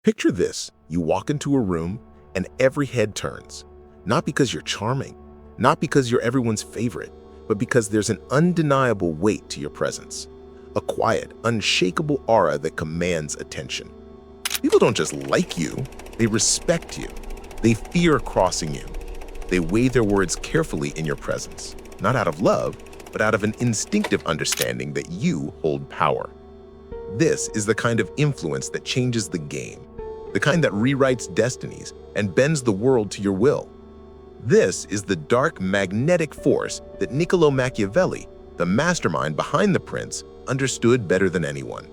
Picture this: you walk into a room and every head turns. Not because you're charming, not because you're everyone's favorite, but because there's an undeniable weight to your presence. A quiet, unshakable aura that commands attention. People don't just like you, they respect you. They fear crossing you. They weigh their words carefully in your presence, not out of love, but out of an instinctive understanding that you hold power. This is the kind of influence that changes the game, the kind that rewrites destinies and bends the world to your will. This is the dark magnetic force that Niccolo Machiavelli, the mastermind behind The Prince, understood better than anyone.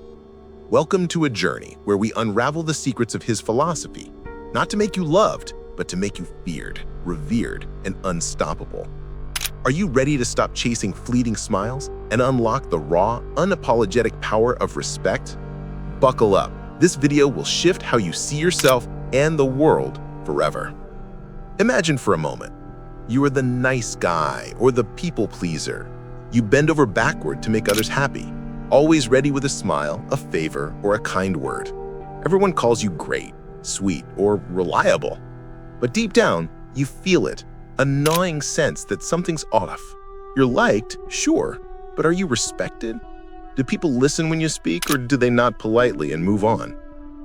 Welcome to a journey where we unravel the secrets of his philosophy, not to make you loved, but to make you feared, revered, and unstoppable. Are you ready to stop chasing fleeting smiles and unlock the raw, unapologetic power of respect? Buckle up. This video will shift how you see yourself and the world forever. Imagine for a moment, you are the nice guy or the people pleaser. You bend over backward to make others happy, always ready with a smile, a favor, or a kind word. Everyone calls you great, sweet, or reliable. But deep down, you feel it, a gnawing sense that something's off. You're liked, sure, but are you respected? Do people listen when you speak, or do they nod politely and move on?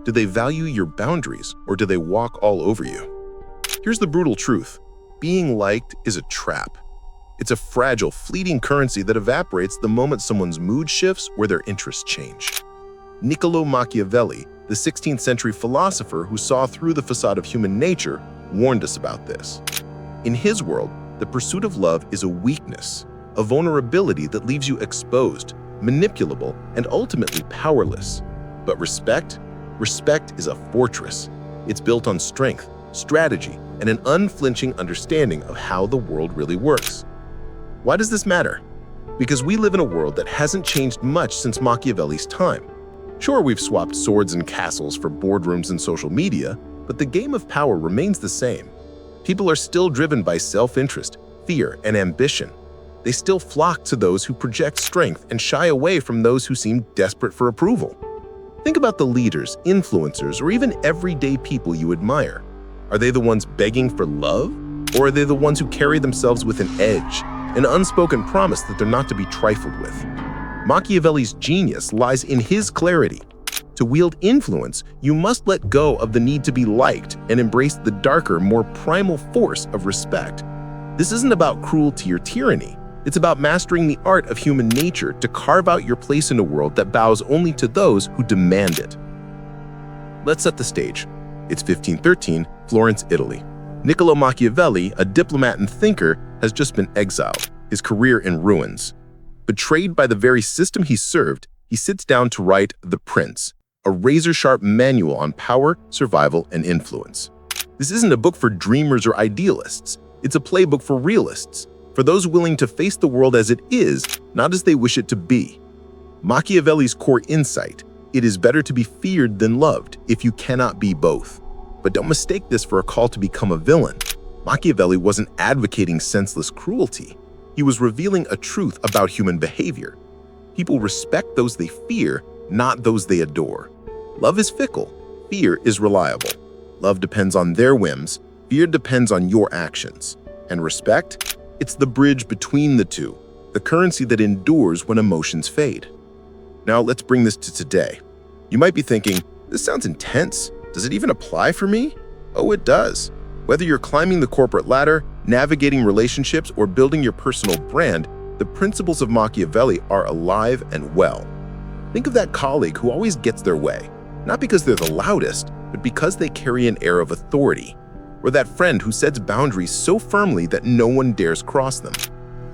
Do they value your boundaries, or do they walk all over you? Here's the brutal truth. Being liked is a trap. It's a fragile, fleeting currency that evaporates the moment someone's mood shifts or their interests change. Niccolo Machiavelli, the 16th century philosopher who saw through the facade of human nature, warned us about this. In his world, the pursuit of love is a weakness, a vulnerability that leaves you exposed, manipulable, and ultimately powerless. But respect is a fortress. It's built on strength, strategy, and an unflinching understanding of how the world really works. Why does this matter? Because we live in a world that hasn't changed much since Machiavelli's time. Sure, we've swapped swords and castles for boardrooms and social media, but the game of power remains the same. People are still driven by self-interest, fear, and ambition. They still flock to those who project strength and shy away from those who seem desperate for approval. Think about the leaders, influencers, or even everyday people you admire. Are they the ones begging for love? Or are they the ones who carry themselves with an edge, an unspoken promise that they're not to be trifled with? Machiavelli's genius lies in his clarity. To wield influence, you must let go of the need to be liked and embrace the darker, more primal force of respect. This isn't about cruelty or tyranny. It's about mastering the art of human nature to carve out your place in a world that bows only to those who demand it. Let's set the stage. It's 1513, Florence, Italy. Niccolo Machiavelli, a diplomat and thinker, has just been exiled, his career in ruins. Betrayed by the very system he served, he sits down to write The Prince, a razor-sharp manual on power, survival, and influence. This isn't a book for dreamers or idealists. It's a playbook for realists, for those willing to face the world as it is, not as they wish it to be. Machiavelli's core insight: it is better to be feared than loved if you cannot be both. But don't mistake this for a call to become a villain. Machiavelli wasn't advocating senseless cruelty. He was revealing a truth about human behavior. People respect those they fear, not those they adore. Love is fickle. Fear is reliable. Love depends on their whims. Fear depends on your actions. And respect? It's the bridge between the two, the currency that endures when emotions fade. Now let's bring this to today. You might be thinking, this sounds intense. Does it even apply for me? Oh, it does. Whether you're climbing the corporate ladder, navigating relationships, or building your personal brand, the principles of Machiavelli are alive and well. Think of that colleague who always gets their way, not because they're the loudest, but because they carry an air of authority. Or that friend who sets boundaries so firmly that no one dares cross them.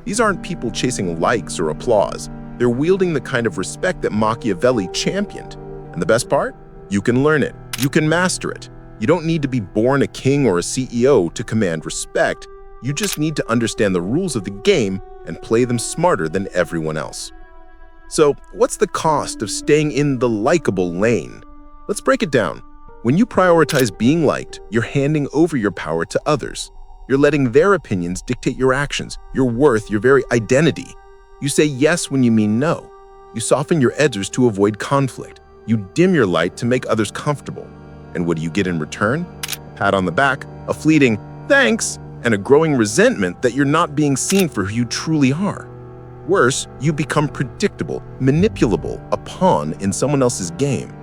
These aren't people chasing likes or applause. They're wielding the kind of respect that Machiavelli championed. And the best part? You can learn it. You can master it. You don't need to be born a king or a CEO to command respect. You just need to understand the rules of the game and play them smarter than everyone else. So, what's the cost of staying in the likable lane? Let's break it down. When you prioritize being liked, you're handing over your power to others. You're letting their opinions dictate your actions, your worth, your very identity. You say yes when you mean no. You soften your edges to avoid conflict. You dim your light to make others comfortable. And what do you get in return? A pat on the back, a fleeting thanks, and a growing resentment that you're not being seen for who you truly are. Worse, you become predictable, manipulable, a pawn in someone else's game.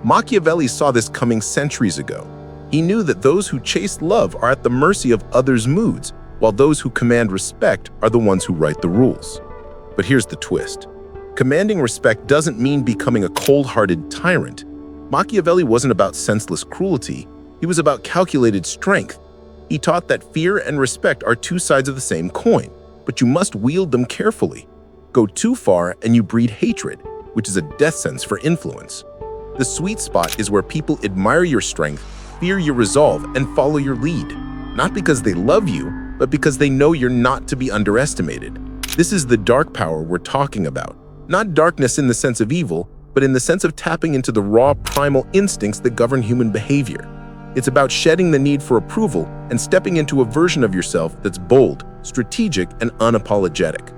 Machiavelli saw this coming centuries ago. He knew that those who chase love are at the mercy of others' moods, while those who command respect are the ones who write the rules. But here's the twist. Commanding respect doesn't mean becoming a cold-hearted tyrant. Machiavelli wasn't about senseless cruelty. He was about calculated strength. He taught that fear and respect are two sides of the same coin, but you must wield them carefully. Go too far and you breed hatred, which is a death sentence for influence. The sweet spot is where people admire your strength, fear your resolve, and follow your lead. Not because they love you, but because they know you're not to be underestimated. This is the dark power we're talking about. Not darkness in the sense of evil, but in the sense of tapping into the raw primal instincts that govern human behavior. It's about shedding the need for approval and stepping into a version of yourself that's bold, strategic, and unapologetic.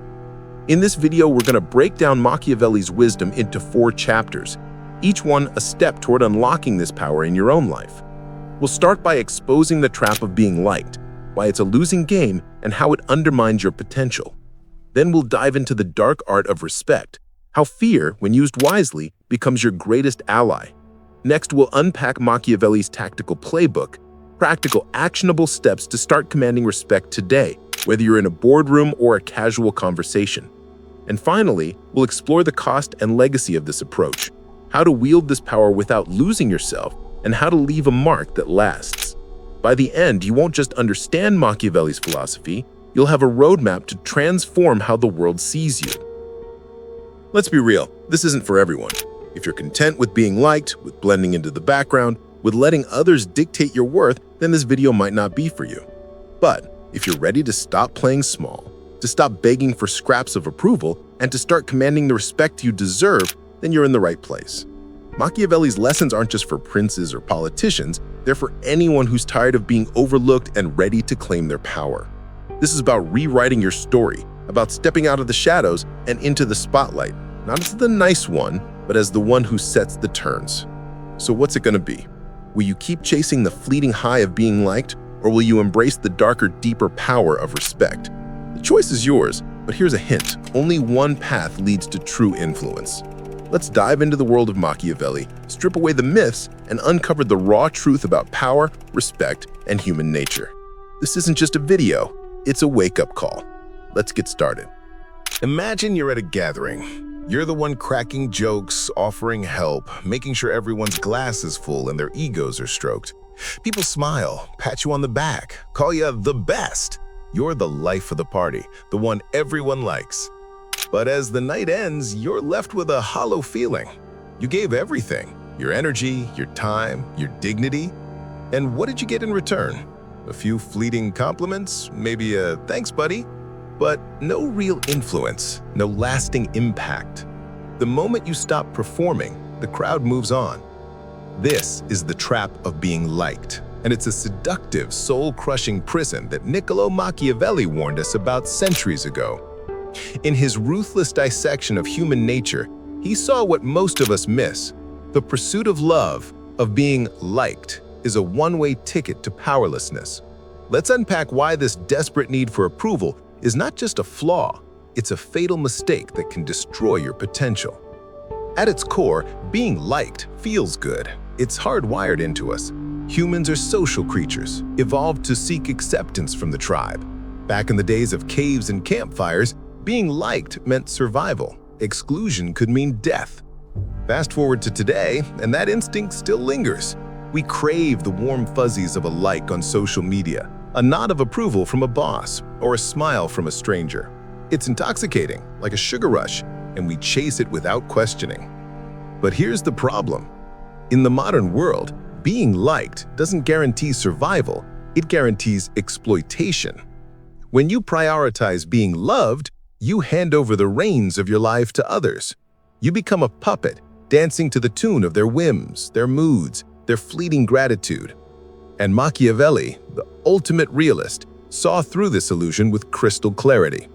In this video, we're going to break down Machiavelli's wisdom into 4 chapters, each one a step toward unlocking this power in your own life. We'll start by exposing the trap of being liked, why it's a losing game, and how it undermines your potential. Then we'll dive into the dark art of respect, how fear, when used wisely, becomes your greatest ally. Next, we'll unpack Machiavelli's tactical playbook, practical, actionable steps to start commanding respect today, whether you're in a boardroom or a casual conversation. And finally, we'll explore the cost and legacy of this approach, how to wield this power without losing yourself, and how to leave a mark that lasts. By the end, you won't just understand Machiavelli's philosophy, you'll have a roadmap to transform how the world sees you. Let's be real, this isn't for everyone. If you're content with being liked, with blending into the background, with letting others dictate your worth, then this video might not be for you. But if you're ready to stop playing small, to stop begging for scraps of approval, and to start commanding the respect you deserve, then you're in the right place. Machiavelli's lessons aren't just for princes or politicians, they're for anyone who's tired of being overlooked and ready to claim their power. This is about rewriting your story, about stepping out of the shadows and into the spotlight, not as the nice one, but as the one who sets the terms. So what's it gonna be? Will you keep chasing the fleeting high of being liked, or will you embrace the darker, deeper power of respect? The choice is yours, but here's a hint. Only one path leads to true influence. Let's dive into the world of Machiavelli, strip away the myths, and uncover the raw truth about power, respect, and human nature. This isn't just a video, it's a wake-up call. Let's get started. Imagine you're at a gathering. You're the one cracking jokes, offering help, making sure everyone's glass is full and their egos are stroked. People smile, pat you on the back, call you the best. You're the life of the party, the one everyone likes. But as the night ends, you're left with a hollow feeling. You gave everything, your energy, your time, your dignity. And what did you get in return? A few fleeting compliments, maybe a thanks, buddy, but no real influence, no lasting impact. The moment you stop performing, the crowd moves on. This is the trap of being liked, and it's a seductive, soul-crushing prison that Niccolo Machiavelli warned us about centuries ago. In his ruthless dissection of human nature, he saw what most of us miss. The pursuit of love, of being liked, is a one-way ticket to powerlessness. Let's unpack why this desperate need for approval is not just a flaw, it's a fatal mistake that can destroy your potential. At its core, being liked feels good. It's hardwired into us. Humans are social creatures, evolved to seek acceptance from the tribe. Back in the days of caves and campfires, being liked meant survival. Exclusion could mean death. Fast forward to today, and that instinct still lingers. We crave the warm fuzzies of a like on social media, a nod of approval from a boss, or a smile from a stranger. It's intoxicating, like a sugar rush, and we chase it without questioning. But here's the problem. In the modern world, being liked doesn't guarantee survival, it guarantees exploitation. When you prioritize being loved, you hand over the reins of your life to others. You become a puppet, dancing to the tune of their whims, their moods, their fleeting gratitude. And Machiavelli, the ultimate realist, saw through this illusion with crystal clarity.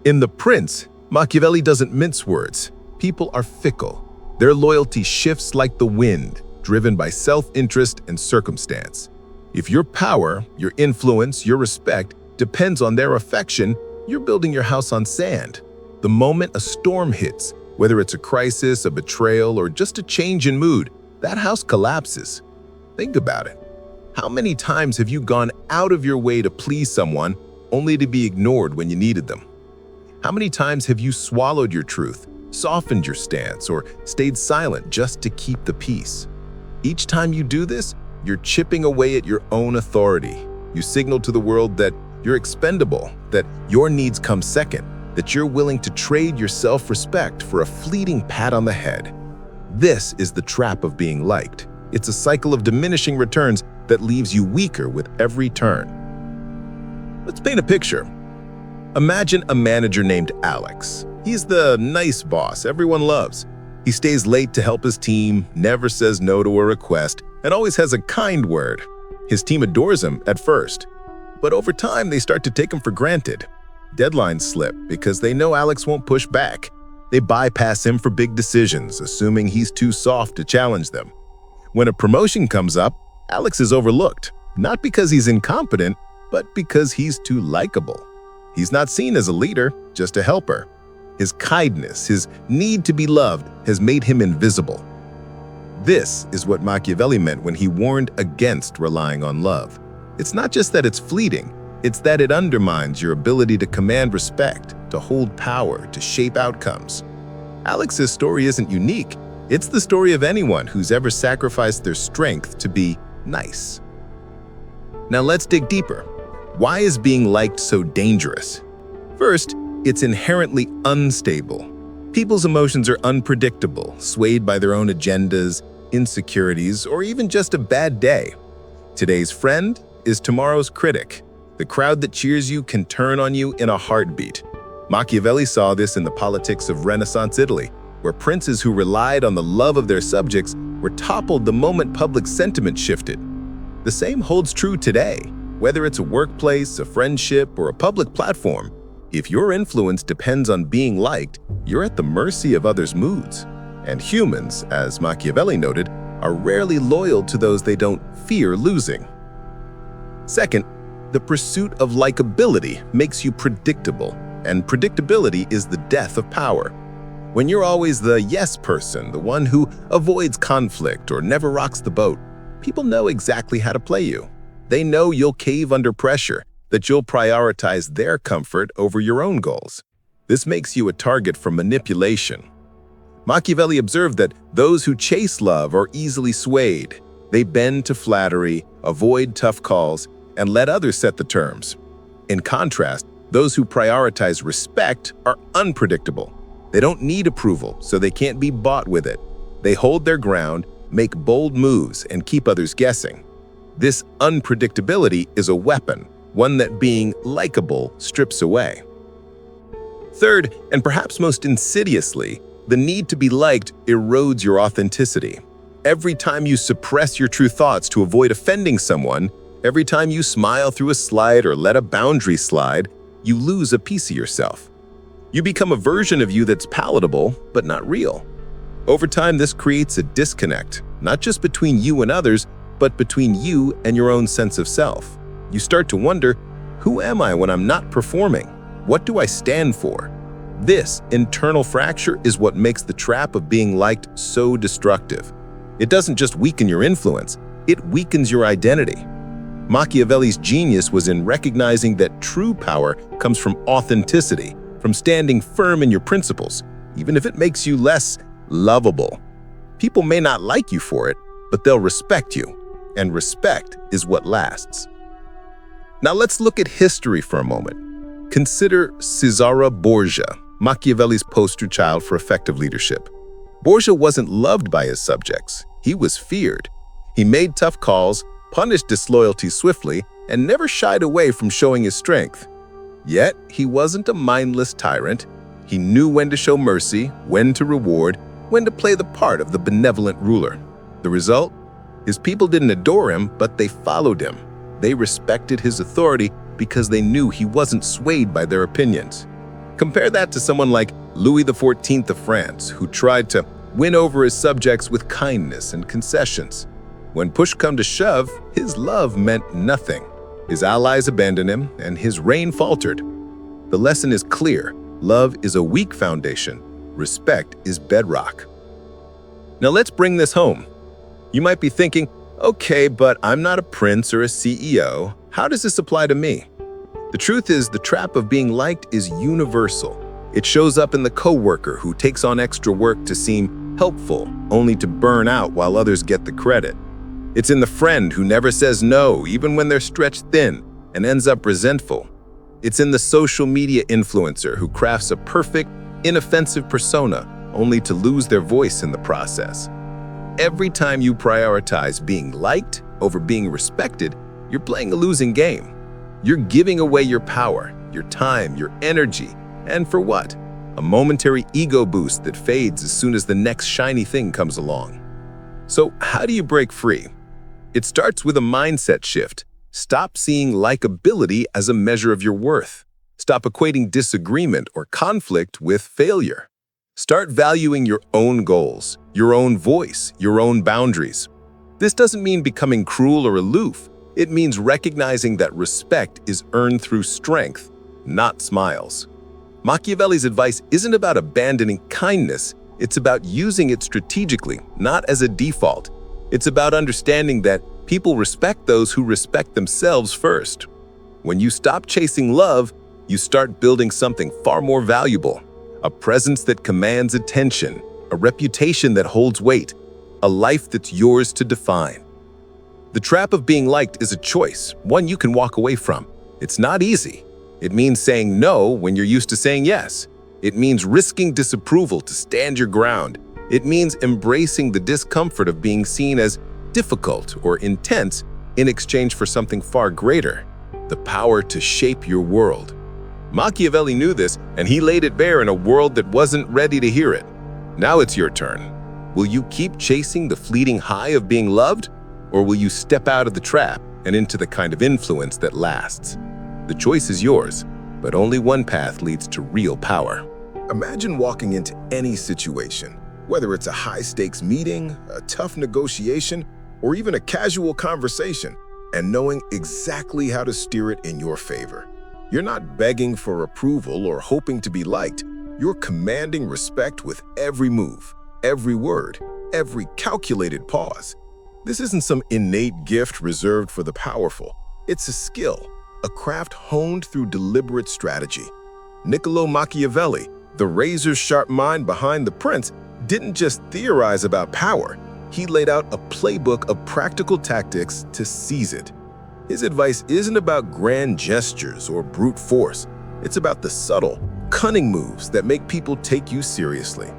In The Prince, Machiavelli doesn't mince words. People are fickle. Their loyalty shifts like the wind. driven by self-interest and circumstance. If your power, your influence, your respect depends on their affection, you're building your house on sand. The moment a storm hits, whether it's a crisis, a betrayal, or just a change in mood, that house collapses. Think about it. How many times have you gone out of your way to please someone only to be ignored when you needed them? How many times have you swallowed your truth, softened your stance, or stayed silent just to keep the peace? Each time you do this, you're chipping away at your own authority. You signal to the world that you're expendable, that your needs come second, that you're willing to trade your self-respect for a fleeting pat on the head. This is the trap of being liked. It's a cycle of diminishing returns that leaves you weaker with every turn. Let's paint a picture. Imagine a manager named Alex. He's the nice boss everyone loves. He stays late to help his team, never says no to a request, and always has a kind word. His team adores him at first, but over time they start to take him for granted. Deadlines slip because they know Alex won't push back. They bypass him for big decisions, assuming he's too soft to challenge them. When a promotion comes up, Alex is overlooked, not because he's incompetent, but because he's too likable. He's not seen as a leader, just a helper. His kindness, his need to be loved, has made him invisible. This is what Machiavelli meant when he warned against relying on love. It's not just that it's fleeting, it's that it undermines your ability to command respect, to hold power, to shape outcomes. Alex's story isn't unique. It's the story of anyone who's ever sacrificed their strength to be nice. Now let's dig deeper. Why is being liked so dangerous? First, it's inherently unstable. People's emotions are unpredictable, swayed by their own agendas, insecurities, or even just a bad day. Today's friend is tomorrow's critic. The crowd that cheers you can turn on you in a heartbeat. Machiavelli saw this in the politics of Renaissance Italy, where princes who relied on the love of their subjects were toppled the moment public sentiment shifted. The same holds true today, whether it's a workplace, a friendship, or a public platform. If your influence depends on being liked, you're at the mercy of others' moods. And humans, as Machiavelli noted, are rarely loyal to those they don't fear losing. Second, the pursuit of likability makes you predictable, and predictability is the death of power. When you're always the yes person, the one who avoids conflict or never rocks the boat, people know exactly how to play you. They know you'll cave under pressure, that you'll prioritize their comfort over your own goals. This makes you a target for manipulation. Machiavelli observed that those who chase love are easily swayed. They bend to flattery, avoid tough calls, and let others set the terms. In contrast, those who prioritize respect are unpredictable. They don't need approval, so they can't be bought with it. They hold their ground, make bold moves, and keep others guessing. This unpredictability is a weapon, one that being likable strips away. Third, and perhaps most insidiously, the need to be liked erodes your authenticity. Every time you suppress your true thoughts to avoid offending someone, every time you smile through a slide or let a boundary slide, you lose a piece of yourself. You become a version of you that's palatable, but not real. Over time, this creates a disconnect, not just between you and others, but between you and your own sense of self. You start to wonder, who am I when I'm not performing? What do I stand for? This internal fracture is what makes the trap of being liked so destructive. It doesn't just weaken your influence, it weakens your identity. Machiavelli's genius was in recognizing that true power comes from authenticity, from standing firm in your principles, even if it makes you less lovable. People may not like you for it, but they'll respect you, and respect is what lasts. Now let's look at history for a moment. Consider Cesare Borgia, Machiavelli's poster child for effective leadership. Borgia wasn't loved by his subjects. He was feared. He made tough calls, punished disloyalty swiftly, and never shied away from showing his strength. Yet, he wasn't a mindless tyrant. He knew when to show mercy, when to reward, when to play the part of the benevolent ruler. The result? His people didn't adore him, but they followed him. They respected his authority because they knew he wasn't swayed by their opinions. Compare that to someone like Louis XIV of France, who tried to win over his subjects with kindness and concessions. When push come to shove, his love meant nothing. His allies abandoned him, and his reign faltered. The lesson is clear. Love is a weak foundation. Respect is bedrock. Now let's bring this home. You might be thinking, okay, but I'm not a prince or a CEO. How does this apply to me? The truth is, the trap of being liked is universal. It shows up in the coworker who takes on extra work to seem helpful, only to burn out while others get the credit. It's in the friend who never says no, even when they're stretched thin, and ends up resentful. It's in the social media influencer who crafts a perfect, inoffensive persona, only to lose their voice in the process. Every time you prioritize being liked over being respected, you're playing a losing game. You're giving away your power, your time, your energy, and for what? A momentary ego boost that fades as soon as the next shiny thing comes along. So how do you break free? It starts with a mindset shift. Stop seeing likability as a measure of your worth. Stop equating disagreement or conflict with failure. Start valuing your own goals, your own voice, your own boundaries. This doesn't mean becoming cruel or aloof. It means recognizing that respect is earned through strength, not smiles. Machiavelli's advice isn't about abandoning kindness. It's about using it strategically, not as a default. It's about understanding that people respect those who respect themselves first. When you stop chasing love, you start building something far more valuable. A presence that commands attention, a reputation that holds weight, a life that's yours to define. The trap of being liked is a choice, one you can walk away from. It's not easy. It means saying no when you're used to saying yes. It means risking disapproval to stand your ground. It means embracing the discomfort of being seen as difficult or intense in exchange for something far greater, the power to shape your world. Machiavelli knew this, and he laid it bare in a world that wasn't ready to hear it. Now it's your turn. Will you keep chasing the fleeting high of being loved, or will you step out of the trap and into the kind of influence that lasts? The choice is yours, but only one path leads to real power. Imagine walking into any situation, whether it's a high-stakes meeting, a tough negotiation, or even a casual conversation, and knowing exactly how to steer it in your favor. You're not begging for approval or hoping to be liked. You're commanding respect with every move, every word, every calculated pause. This isn't some innate gift reserved for the powerful. It's a skill, a craft honed through deliberate strategy. Niccolo Machiavelli, the razor-sharp mind behind The Prince, didn't just theorize about power. He laid out a playbook of practical tactics to seize it. His advice isn't about grand gestures or brute force. It's about the subtle, cunning moves that make people take you seriously.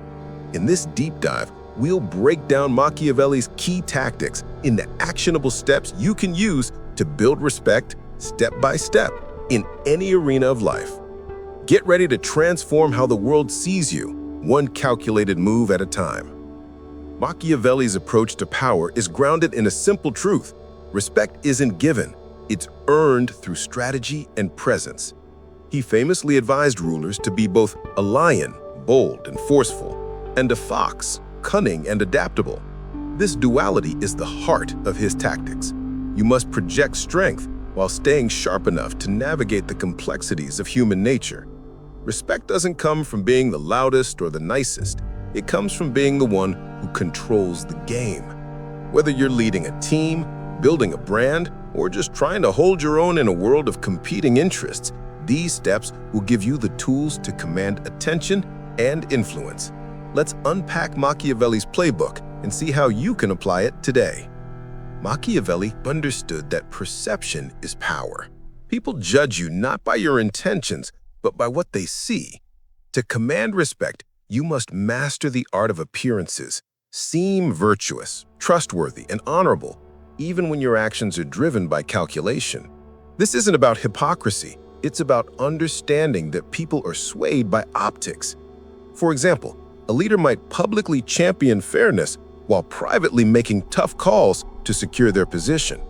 In this deep dive, we'll break down Machiavelli's key tactics into actionable steps you can use to build respect step by step in any arena of life. Get ready to transform how the world sees you, one calculated move at a time. Machiavelli's approach to power is grounded in a simple truth. Respect isn't given, it's earned through strategy and presence. He famously advised rulers to be both a lion, bold and forceful, and a fox, cunning and adaptable. This duality is the heart of his tactics. You must project strength while staying sharp enough to navigate the complexities of human nature. Respect doesn't come from being the loudest or the nicest. It comes from being the one who controls the game. Whether you're leading a team, building a brand, or just trying to hold your own in a world of competing interests, these steps will give you the tools to command attention and influence. Let's unpack Machiavelli's playbook and see how you can apply it today. Machiavelli understood that perception is power. People judge you not by your intentions, but by what they see. To command respect, you must master the art of appearances. Seem virtuous, trustworthy, and honorable, even when your actions are driven by calculation. This isn't about hypocrisy. It's about understanding that people are swayed by optics. For example, a leader might publicly champion fairness while privately making tough calls to secure their position.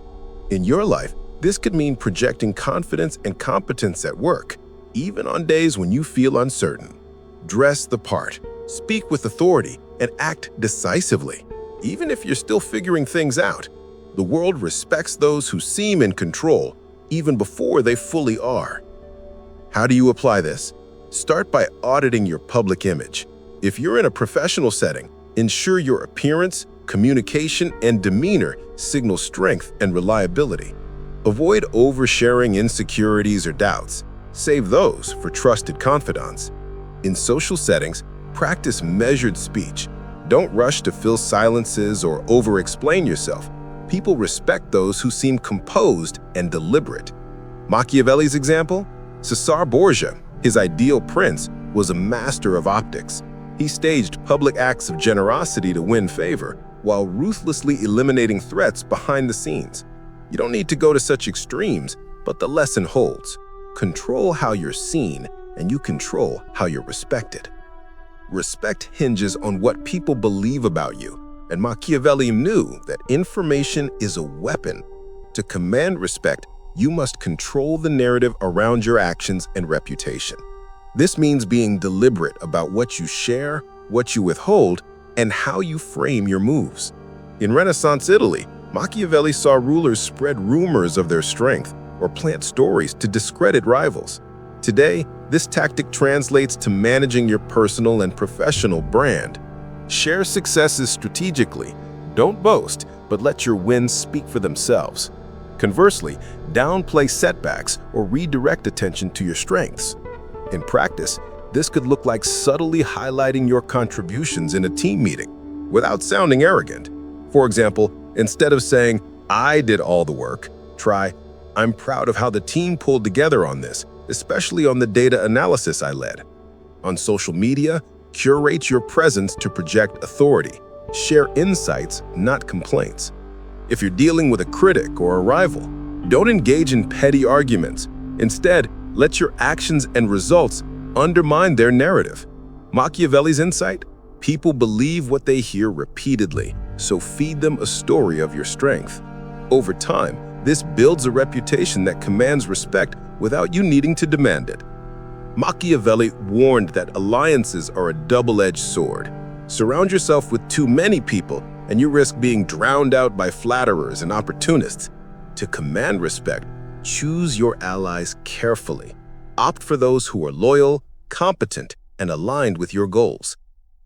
In your life, this could mean projecting confidence and competence at work, even on days when you feel uncertain. Dress the part, speak with authority, and act decisively, even if you're still figuring things out. The world respects those who seem in control even before they fully are. How do you apply this? Start by auditing your public image. If you're in a professional setting, ensure your appearance, communication, and demeanor signal strength and reliability. Avoid oversharing insecurities or doubts. Save those for trusted confidants. In social settings, practice measured speech. Don't rush to fill silences or over-explain yourself. People respect those who seem composed and deliberate. Machiavelli's example? Cesar Borgia, his ideal prince, was a master of optics. He staged public acts of generosity to win favor, while ruthlessly eliminating threats behind the scenes. You don't need to go to such extremes, but the lesson holds. Control how you're seen, and you control how you're respected. Respect hinges on what people believe about you, and Machiavelli knew that information is a weapon. To command respect, you must control the narrative around your actions and reputation. This means being deliberate about what you share, what you withhold, and how you frame your moves. In Renaissance Italy, Machiavelli saw rulers spread rumors of their strength or plant stories to discredit rivals. Today, this tactic translates to managing your personal and professional brand. Share successes strategically. Don't boast, but let your wins speak for themselves. Conversely, downplay setbacks or redirect attention to your strengths. In practice, this could look like subtly highlighting your contributions in a team meeting without sounding arrogant. For example, instead of saying, "I did all the work," try, "I'm proud of how the team pulled together on this, especially on the data analysis I led." On social media, curate your presence to project authority. Share insights, not complaints. If you're dealing with a critic or a rival, don't engage in petty arguments. Instead, let your actions and results undermine their narrative. Machiavelli's insight? People believe what they hear repeatedly, so feed them a story of your strength. Over time, this builds a reputation that commands respect without you needing to demand it. Machiavelli warned that alliances are a double-edged sword. Surround yourself with too many people, and you risk being drowned out by flatterers and opportunists. To command respect, choose your allies carefully. Opt for those who are loyal, competent, and aligned with your goals.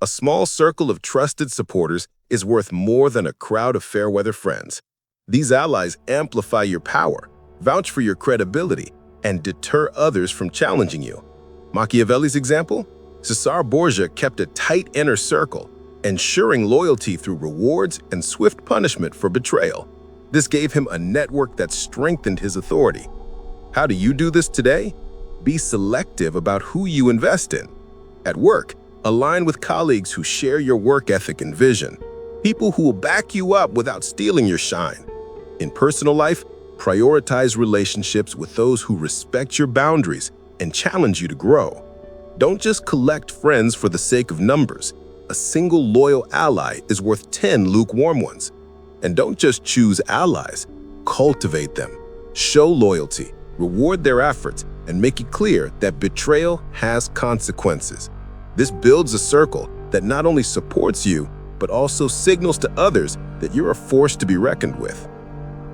A small circle of trusted supporters is worth more than a crowd of fair-weather friends. These allies amplify your power, vouch for your credibility, and deter others from challenging you. Machiavelli's example? Cesar Borgia kept a tight inner circle, ensuring loyalty through rewards and swift punishment for betrayal. This gave him a network that strengthened his authority. How do you do this today? Be selective about who you invest in. At work, align with colleagues who share your work ethic and vision. People who will back you up without stealing your shine. In personal life, prioritize relationships with those who respect your boundaries and challenge you to grow. Don't just collect friends for the sake of numbers. A single loyal ally is worth 10 lukewarm ones. And don't just choose allies, cultivate them. Show loyalty, reward their efforts, and make it clear that betrayal has consequences. This builds a circle that not only supports you, but also signals to others that you're a force to be reckoned with.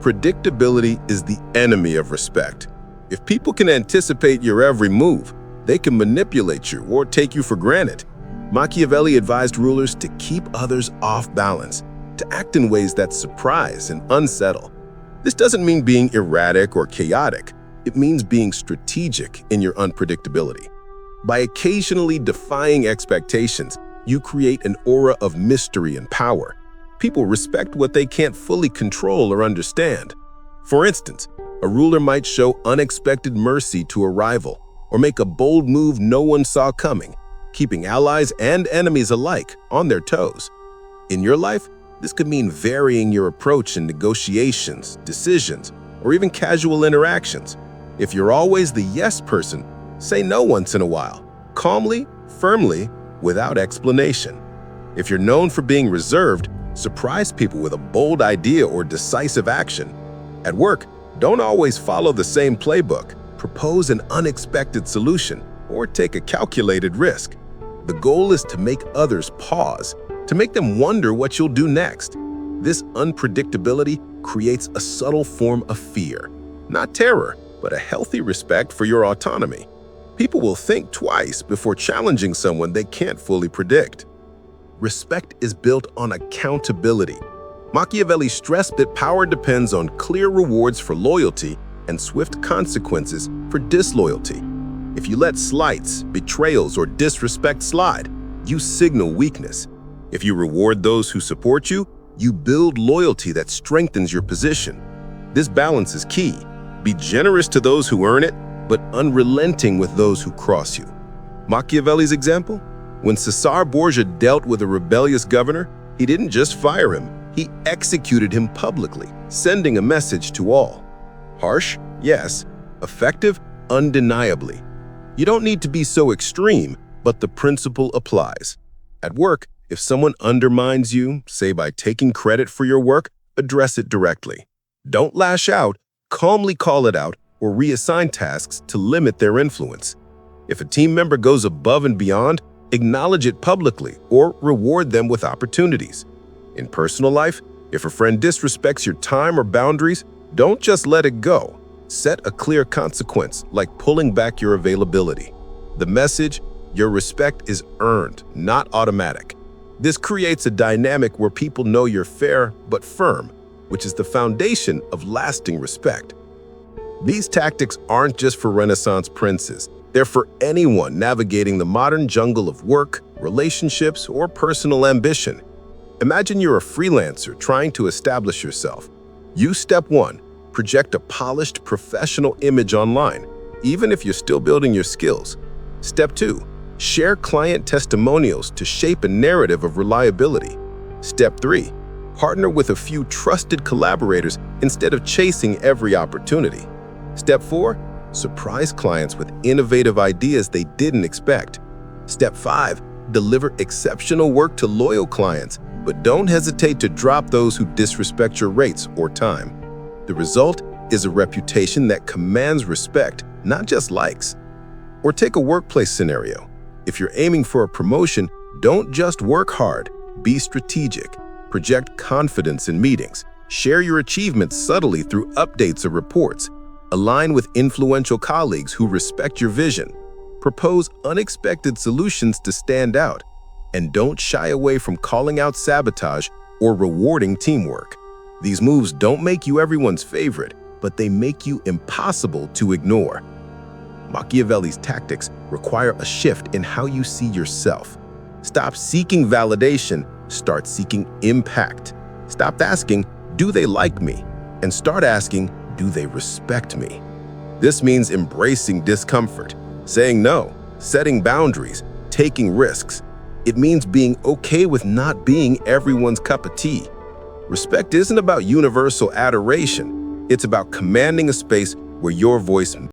Predictability is the enemy of respect. If people can anticipate your every move, they can manipulate you or take you for granted. Machiavelli advised rulers to keep others off balance, to act in ways that surprise and unsettle. This doesn't mean being erratic or chaotic. It means being strategic in your unpredictability. By occasionally defying expectations, you create an aura of mystery and power. People respect what they can't fully control or understand. For instance, a ruler might show unexpected mercy to a rival or make a bold move no one saw coming, keeping allies and enemies alike on their toes. In your life, this could mean varying your approach in negotiations, decisions, or even casual interactions. If you're always the yes person, say no once in a while, calmly, firmly, without explanation. If you're known for being reserved, surprise people with a bold idea or decisive action. At work, don't always follow the same playbook. Propose an unexpected solution or take a calculated risk. The goal is to make others pause, to make them wonder what you'll do next. This unpredictability creates a subtle form of fear, not terror, but a healthy respect for your autonomy. People will think twice before challenging someone they can't fully predict. Respect is built on accountability. Machiavelli stressed that power depends on clear rewards for loyalty and swift consequences for disloyalty. If you let slights, betrayals, or disrespect slide, you signal weakness. If you reward those who support you, you build loyalty that strengthens your position. This balance is key. Be generous to those who earn it, but unrelenting with those who cross you. Machiavelli's example? When Caesar Borgia dealt with a rebellious governor, he didn't just fire him, he executed him publicly, sending a message to all. Harsh? Yes. Effective? Undeniably. You don't need to be so extreme, but the principle applies. At work, if someone undermines you, say by taking credit for your work, address it directly. Don't lash out, calmly call it out, or reassign tasks to limit their influence. If a team member goes above and beyond, acknowledge it publicly or reward them with opportunities. In personal life, if a friend disrespects your time or boundaries, don't just let it go. Set a clear consequence, like pulling back your availability. The message, your respect is earned, not automatic. This creates a dynamic where people know you're fair but firm, which is the foundation of lasting respect. These tactics aren't just for Renaissance princes. They're for anyone navigating the modern jungle of work, relationships, or personal ambition. Imagine you're a freelancer trying to establish yourself. Use step 1, project a polished, professional image online, even if you're still building your skills. Step 2, share client testimonials to shape a narrative of reliability. Step 3, partner with a few trusted collaborators instead of chasing every opportunity. Step 4, surprise clients with innovative ideas they didn't expect. Step 5, deliver exceptional work to loyal clients, but don't hesitate to drop those who disrespect your rates or time. The result is a reputation that commands respect, not just likes. Or take a workplace scenario. If you're aiming for a promotion, don't just work hard, be strategic. Project confidence in meetings. Share your achievements subtly through updates or reports. Align with influential colleagues who respect your vision. Propose unexpected solutions to stand out. And don't shy away from calling out sabotage or rewarding teamwork. These moves don't make you everyone's favorite, but they make you impossible to ignore. Machiavelli's tactics require a shift in how you see yourself. Stop seeking validation, start seeking impact. Stop asking, do they like me? And start asking, do they respect me? This means embracing discomfort, saying no, setting boundaries, taking risks. It means being okay with not being everyone's cup of tea. Respect isn't about universal adoration. It's about commanding a space where your voice